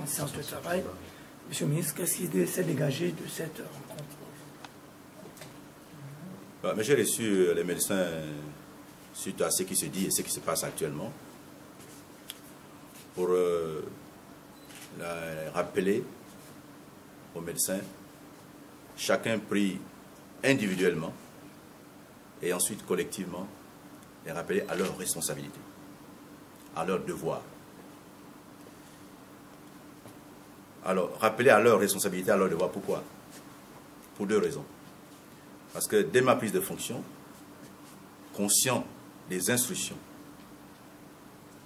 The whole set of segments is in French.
en séance de travail. Monsieur le ministre, qu'est-ce qui s'est dégagé de cette rencontre? Mais j'ai reçu les médecins suite à ce qui se dit et ce qui se passe actuellement pour rappeler aux médecins, chacun pris individuellement et ensuite collectivement, les rappeler à leurs responsabilités, à leurs devoirs. Alors, rappeler à leurs responsabilités, à leurs devoirs, pourquoi? Pour deux raisons. Parce que dès ma prise de fonction, conscient des instructions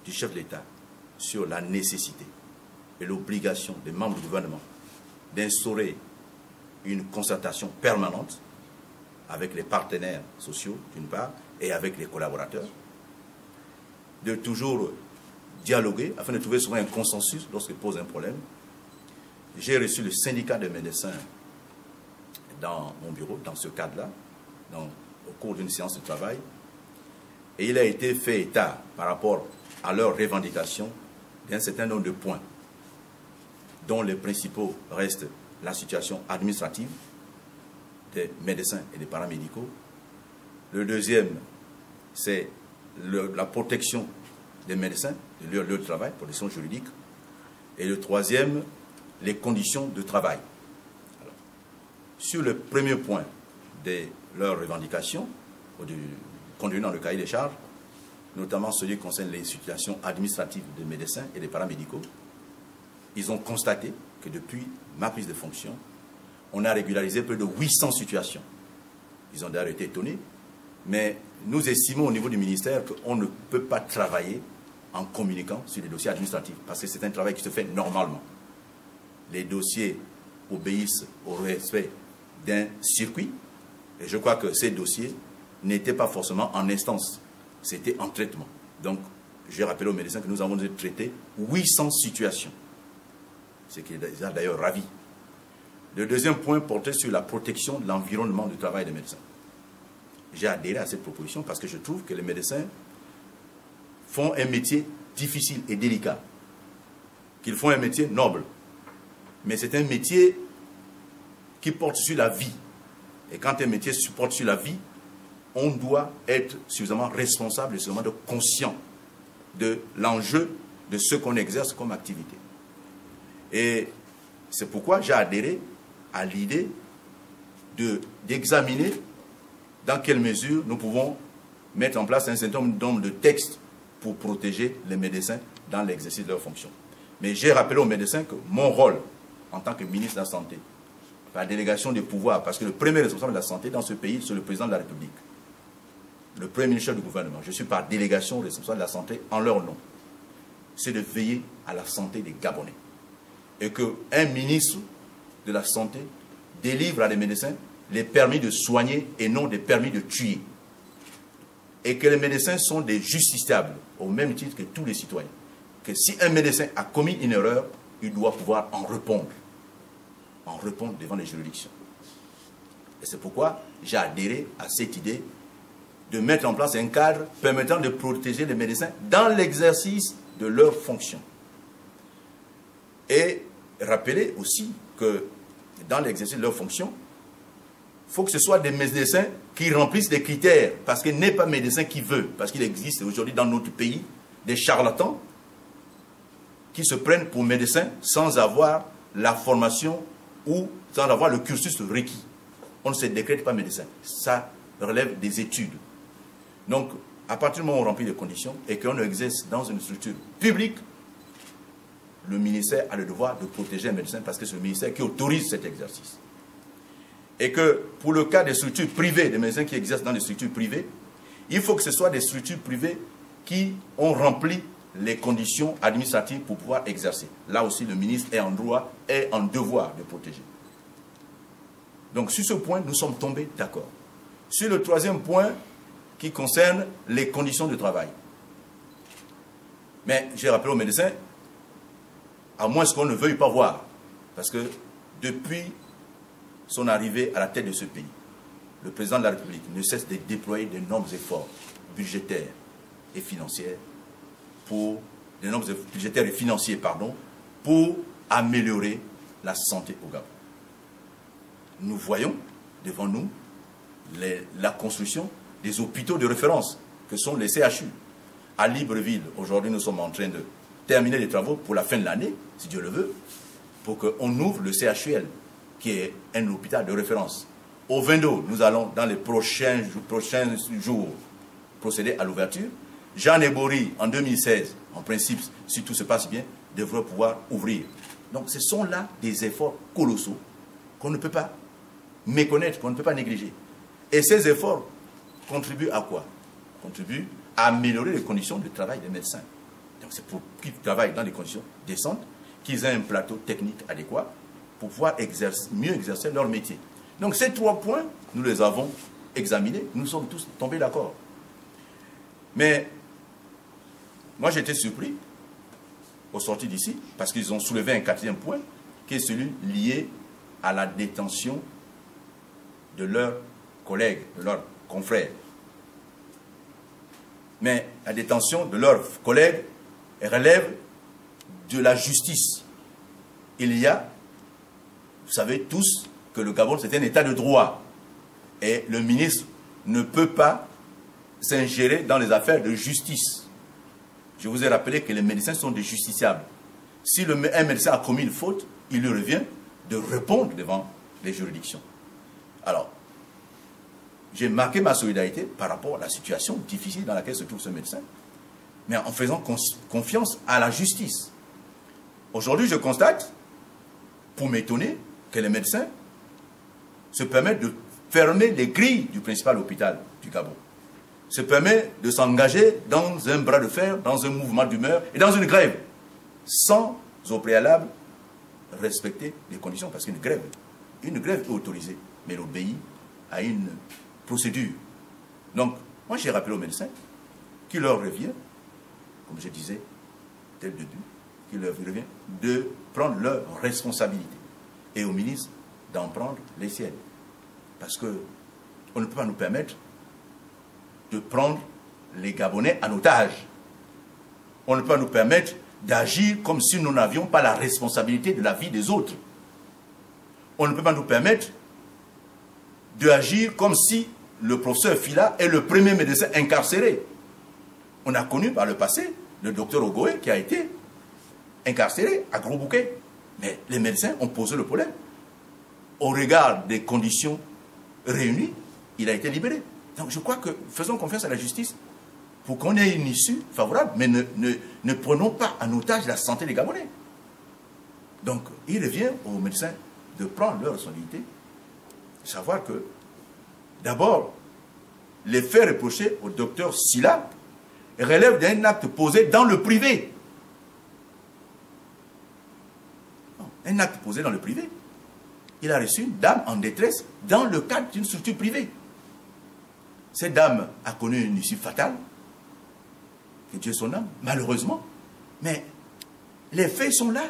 du chef de l'État sur la nécessité et l'obligation des membres du gouvernement d'instaurer une concertation permanente avec les partenaires sociaux, d'une part, et avec les collaborateurs, de toujours dialoguer afin de trouver souvent un consensus lorsqu'il pose un problème. J'ai reçu le syndicat des médecins dans mon bureau, dans ce cadre-là, au cours d'une séance de travail, et il a été fait état par rapport à leurs revendications d'un certain nombre de points, dont les principaux restent la situation administrative des médecins et des paramédicaux. Le deuxième, c'est la protection des médecins, de leur lieu de travail, protection juridique. Et le troisième, les conditions de travail. Alors, sur le premier point de leurs revendications, contenu dans le cahier des charges, notamment celui qui concerne les situations administratives des médecins et des paramédicaux, ils ont constaté que depuis ma prise de fonction, on a régularisé plus de 800 situations. Ils ont d'ailleurs été étonnés, mais nous estimons au niveau du ministère qu'on ne peut pas travailler en communiquant sur les dossiers administratifs, parce que c'est un travail qui se fait normalement. Les dossiers obéissent au respect d'un circuit, et je crois que ces dossiers n'étaient pas forcément en instance, c'était en traitement. Donc, j'ai rappelé aux médecins que nous avons traité 800 situations, ce qui les a d'ailleurs ravis. Le deuxième point portait sur la protection de l'environnement de travail des médecins. J'ai adhéré à cette proposition parce que je trouve que les médecins font un métier difficile et délicat, qu'ils font un métier noble, mais c'est un métier qui porte sur la vie. Et quand un métier porte sur la vie, on doit être suffisamment responsable et suffisamment conscient de l'enjeu de ce qu'on exerce comme activité. Et c'est pourquoi j'ai adhéré à l'idée d'examiner dans quelle mesure nous pouvons mettre en place un certain nombre de textes pour protéger les médecins dans l'exercice de leurs fonctions. Mais j'ai rappelé aux médecins que mon rôle en tant que ministre de la Santé, la délégation des pouvoirs, parce que le premier responsable de la santé dans ce pays, c'est le président de la République, le premier ministre du gouvernement. Je suis par délégation responsable de la santé en leur nom. C'est de veiller à la santé des Gabonais. Et qu'un ministre de la Santé délivre à des médecins les permis de soigner et non des permis de tuer. Et que les médecins sont des justiciables, au même titre que tous les citoyens. Que si un médecin a commis une erreur, il doit pouvoir en répondre devant les juridictions. Et c'est pourquoi j'ai adhéré à cette idée de mettre en place un cadre permettant de protéger les médecins dans l'exercice de leurs fonctions. Et rappeler aussi que dans l'exercice de leurs fonctions, il faut que ce soit des médecins qui remplissent les critères, parce qu'il n'est pas médecin qui veut, parce qu'il existe aujourd'hui dans notre pays des charlatans qui se prennent pour médecins sans avoir la formation ou sans avoir le cursus requis. On ne se décrète pas médecin, ça relève des études. Donc, à partir du moment où on remplit les conditions et qu'on exerce dans une structure publique, le ministère a le devoir de protéger un médecin parce que c'est le ministère qui autorise cet exercice. Et que pour le cas des structures privées, des médecins qui exercent dans des structures privées, il faut que ce soit des structures privées qui ont rempli les conditions administratives pour pouvoir exercer. Là aussi, le ministre est en droit, est en devoir de protéger. Donc, sur ce point, nous sommes tombés d'accord. Sur le troisième point, qui concerne les conditions de travail. Mais j'ai rappelé aux médecins, à moins qu'on ne veuille pas voir, parce que depuis son arrivée à la tête de ce pays, le président de la République ne cesse de déployer d'énormes efforts budgétaires et financiers pour améliorer la santé au Gabon. Nous voyons devant nous la construction des hôpitaux de référence, que sont les CHU. À Libreville, aujourd'hui, nous sommes en train de terminer les travaux pour la fin de l'année, si Dieu le veut, pour qu'on ouvre le CHUL, qui est un hôpital de référence. Au Vendo, nous allons, dans les prochains jours, procéder à l'ouverture. Jean Ebori, en 2016, en principe, si tout se passe bien, devrait pouvoir ouvrir. Donc, ce sont là des efforts colossaux qu'on ne peut pas méconnaître, qu'on ne peut pas négliger. Et ces efforts contribuent à quoi? Contribuent à améliorer les conditions de travail des médecins. Donc, c'est pour qu'ils travaillent dans des conditions décentes, qu'ils aient un plateau technique adéquat pour pouvoir mieux exercer leur métier. Donc, ces 3 points, nous les avons examinés, nous sommes tous tombés d'accord. Mais, moi, j'étais surpris au sortir d'ici, parce qu'ils ont soulevé un 4e point, qui est celui lié à la détention de leurs collègues, de leurs confrères. Mais la détention de leurs collègues relève de la justice. Il y a, vous savez tous, que le Gabon, c'est un état de droit. Et le ministre ne peut pas s'ingérer dans les affaires de justice. Je vous ai rappelé que les médecins sont des justiciables. Si un médecin a commis une faute, il lui revient de répondre devant les juridictions. Alors, j'ai marqué ma solidarité par rapport à la situation difficile dans laquelle se trouve ce médecin, mais en faisant confiance à la justice. Aujourd'hui, je constate, pour m'étonner, que les médecins se permettent de fermer les grilles du principal hôpital du Gabon, se permettent de s'engager dans un bras de fer, dans un mouvement d'humeur et dans une grève, sans au préalable respecter les conditions, parce qu'une grève est autorisée, mais elle obéit à une procédure. Donc, moi j'ai rappelé aux médecins qu'il leur revient, comme je disais dès le début, qu'il leur revient de prendre leurs responsabilités, et aux ministres d'en prendre les siennes. Parce qu'on ne peut pas nous permettre de prendre les Gabonais en otage. On ne peut pas nous permettre d'agir comme si nous n'avions pas la responsabilité de la vie des autres. On ne peut pas nous permettre d'agir comme si le professeur Fila est le premier médecin incarcéré. On a connu par le passé le docteur Ogoé qui a été incarcéré à Gros-Bouquet. Mais les médecins ont posé le problème. Au regard des conditions réunies, il a été libéré. Donc je crois que faisons confiance à la justice pour qu'on ait une issue favorable, mais ne prenons pas en otage la santé des Gabonais. Donc il revient aux médecins de prendre leur responsabilité, de savoir que d'abord, les faits reprochés au docteur Silla relèvent d'un acte posé dans le privé. Un acte posé dans le privé. Il a reçu une dame en détresse dans le cadre d'une structure privée. Cette dame a connu une issue fatale, que Dieu son âme, malheureusement. Mais les faits sont là.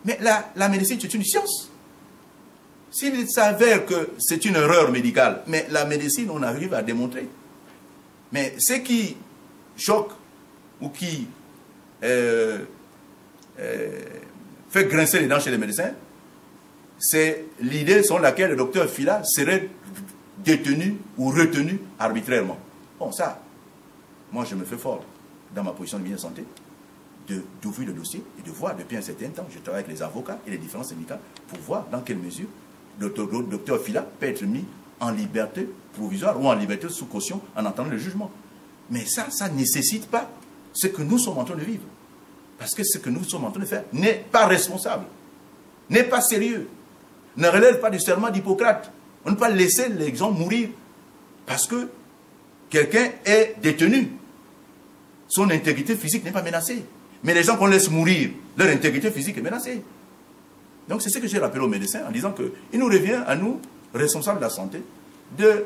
Mais la médecine, c'est une science. S'il s'avère que c'est une erreur médicale, mais la médecine, on arrive à démontrer. Mais ce qui choque ou qui fait grincer les dents chez les médecins, c'est l'idée selon laquelle le docteur Fila serait détenu ou retenu arbitrairement. Bon, ça, moi je me fais fort dans ma position de ministre de la Santé d'ouvrir le dossier et de voir depuis un certain temps, je travaille avec les avocats et les différents syndicats pour voir dans quelle mesure le docteur Fila peut être mis en liberté provisoire ou en liberté sous caution en entendant le jugement. Mais ça ne nécessite pas ce que nous sommes en train de vivre. Parce que ce que nous sommes en train de faire n'est pas responsable, n'est pas sérieux, ne relève pas du serment d'Hippocrate. On ne peut pas laisser les gens mourir parce que quelqu'un est détenu. Son intégrité physique n'est pas menacée. Mais les gens qu'on laisse mourir, leur intégrité physique est menacée. Donc c'est ce que j'ai rappelé aux médecins en disant qu'il nous revient à nous, responsables de la santé, de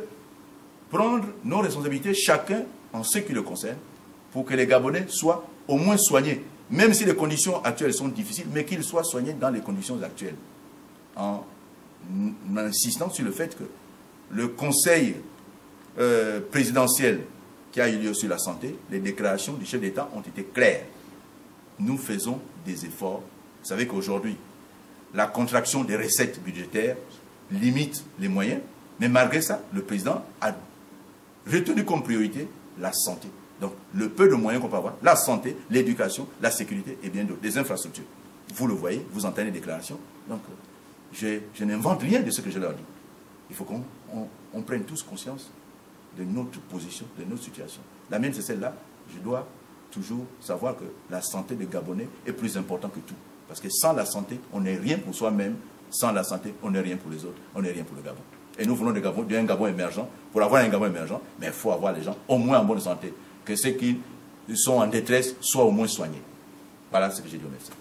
prendre nos responsabilités chacun en ce qui le concerne pour que les Gabonais soient au moins soignés, même si les conditions actuelles sont difficiles, mais qu'ils soient soignés dans les conditions actuelles. En insistant sur le fait que le conseil présidentiel qui a eu lieu sur la santé, les déclarations du chef d'État ont été claires. Nous faisons des efforts. Vous savez qu'aujourd'hui, la contraction des recettes budgétaires limite les moyens, mais malgré ça, le président a retenu comme priorité la santé. Donc, le peu de moyens qu'on peut avoir, la santé, l'éducation, la sécurité et bien d'autres, les infrastructures. Vous le voyez, vous entendez les déclarations. Donc, je n'invente rien de ce que je leur dis. Il faut qu'on prenne tous conscience de notre position, de notre situation. La mienne, c'est celle-là. Je dois toujours savoir que la santé des Gabonais est plus importante que tout. Parce que sans la santé, on n'est rien pour soi-même. Sans la santé, on n'est rien pour les autres. On n'est rien pour le Gabon. Et nous voulons d'un Gabon émergent. Pour avoir un Gabon émergent, mais il faut avoir les gens au moins en bonne santé. Que ceux qui sont en détresse soient au moins soignés. Voilà ce que j'ai dit au médecin.